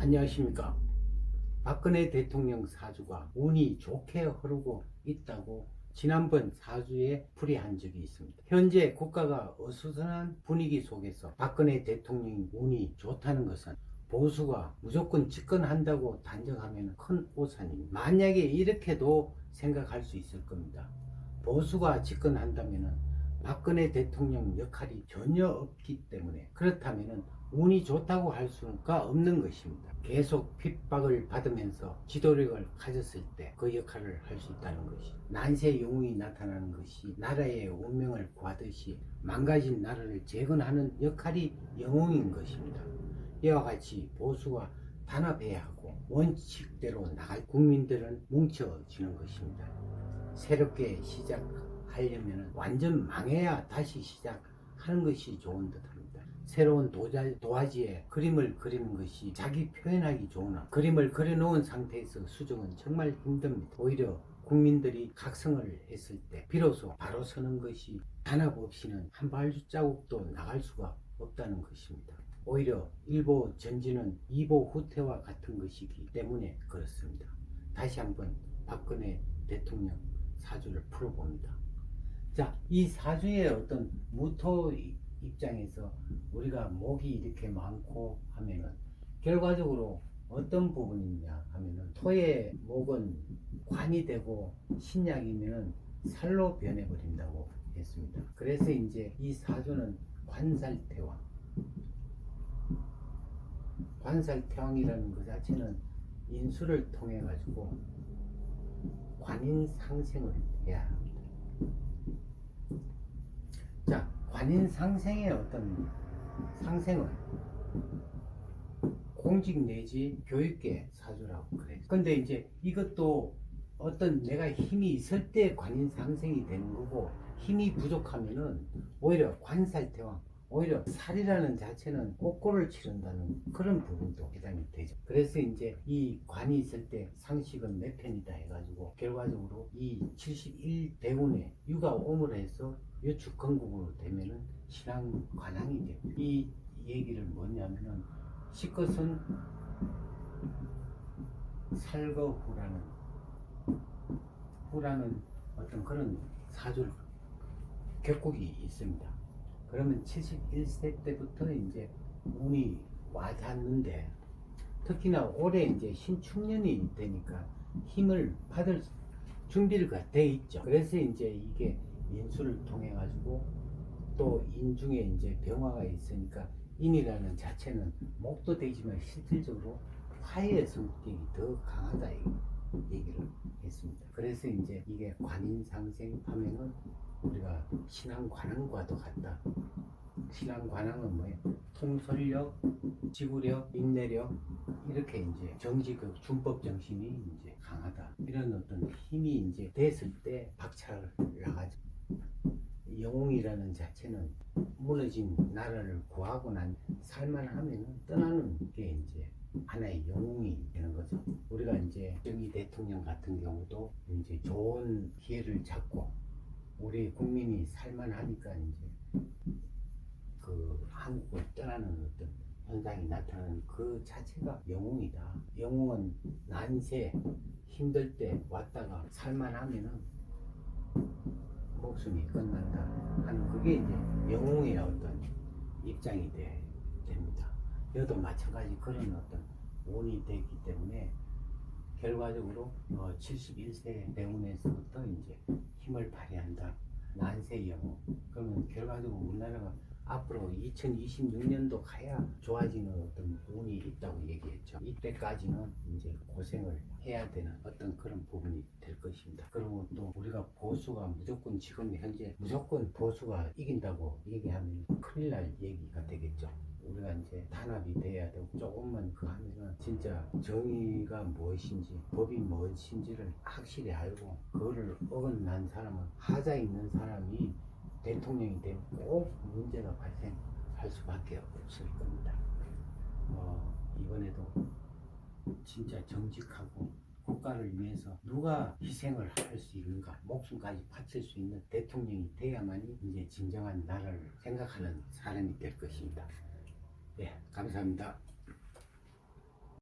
안녕하십니까. 박근혜 대통령 사주가 운이 좋게 흐르고 있다고 지난번 사주에 풀이한 적이 있습니다. 현재 국가가 어수선한 분위기 속에서 박근혜 대통령이 운이 좋다는 것은 보수가 무조건 집권한다고 단정하면 큰 오산입니다. 만약에 이렇게도 생각할 수 있을 겁니다. 보수가 집권한다면 박근혜 대통령 역할이 전혀 없기 때문에, 그렇다면 운이 좋다고 할 수가 없는 것입니다. 계속 핍박을 받으면서 지도력을 가졌을 때 그 역할을 할 수 있다는 것이, 난세 영웅이 나타나는 것이 나라의 운명을 구하듯이 망가진 나라를 재건하는 역할이 영웅인 것입니다. 이와 같이 보수가 단합해야 하고 원칙대로 나갈 국민들은 뭉쳐지는 것입니다. 새롭게 시작하려면 완전 망해야 다시 시작하는 것이 좋은 듯 합니다. 새로운 도화지에 그림을 그리는 것이 자기 표현하기 좋으나 그림을 그려놓은 상태에서 수정은 정말 힘듭니다. 오히려 국민들이 각성을 했을 때 비로소 바로 서는 것이, 단합 없이는 한 발자국도 나갈 수가 없다는 것입니다. 오히려 일보 전진은 이보 후퇴와 같은 것이기 때문에 그렇습니다. 다시 한번 박근혜 대통령 사주를 풀어봅니다. 자, 이 사주의 어떤 무토 입장에서 우리가 목이 이렇게 많고 하면은 결과적으로 어떤 부분이냐 하면은, 토의 목은 관이 되고 신약이면 살로 변해버린다고 했습니다. 그래서 이제 이 사주는 관살태왕이라는 것 자체는 인수를 통해 가지고 관인 상생을 해야 합니다. 자, 관인 상생의 어떤 상생은 공직 내지 교육계 사주라고 그래요. 근데 이제 이것도 어떤 내가 힘이 있을 때 관인 상생이 되는 거고, 힘이 부족하면은 오히려 관살태왕, 오히려 살이라는 자체는 꼭고를 치른다는 그런 부분도 해당이 되죠. 그래서 이제 이 관이 있을 때 상식은 내 편이다 해가지고 결과적으로 이 71대운에 유가 오물 해서 유축건국으로 되면은 신앙 관항이 돼요. 이 얘기를 뭐냐면은, 시것은 살거후라는 어떤 그런 사주 격국이 있습니다. 그러면 71세 때부터 이제 운이 와닿는데, 특히나 올해 이제 신축년이 되니까 힘을 받을 준비를 돼 있죠. 그래서 이제 이게 인수를 통해 가지고 또 인중에 이제 병화가 있으니까 인이라는 자체는 목도 되지만 실질적으로 화의 성격이 더 강하다 이 얘기를 했습니다. 그래서 이제 이게 관인상생 하면은 우리가 신앙관항과도 같다. 신앙관항은 뭐예요? 통솔력, 지구력, 인내력, 이렇게 이제 정직의 준법 정신이 이제 강하다. 이런 어떤 힘이 이제 됐을 때 박차를 나가죠. 영웅이라는 자체는 무너진 나라를 구하고 난 살만하면 떠나는 게 이제 하나의 영웅이 되는 거죠. 우리가 이제 정의 대통령 같은 경우도 이제 좋은 기회를 잡고 우리 국민이 살만하니까 이제 그 한국을 떠나는 어떤 현상이 나타나는 그 자체가 영웅이다. 영웅은 난세 힘들 때 왔다가 살만하면은 목숨이 끝난다 하는, 그게 이제 영웅의 어떤 입장이 됩니다. 여도 마찬가지 그런 어떤 운이 되기 때문에 결과적으로 71세 대운에서부터 이제 힘을 발휘한다. 난세 영웅. 그러면 결과적으로 우리나라가 앞으로 2026년도 가야 좋아지는 어떤 운이 있다고 얘기했죠. 이때까지는 이제 고생을 해야 되는 어떤 그런 부분이 될 것입니다. 그리고 또 우리가 보수가 무조건, 지금 현재 무조건 보수가 이긴다고 얘기하면 큰일 날 얘기가 되겠죠. 우리가 이제 단합이 돼야 되고, 조금만 그 하면은 진짜 정의가 무엇인지 법이 무엇인지를 확실히 알고 그거를 어긋난 사람은, 하자 있는 사람이 대통령이 되면 꼭 문제가 발생할 수밖에 없을 겁니다. 이번에도 진짜 정직하고 국가를 위해서 누가 희생을 할 수 있는가, 목숨까지 바칠 수 있는 대통령이 돼야만이 이제 진정한 나라를 생각하는 사람이 될 것입니다. 네, 감사합니다.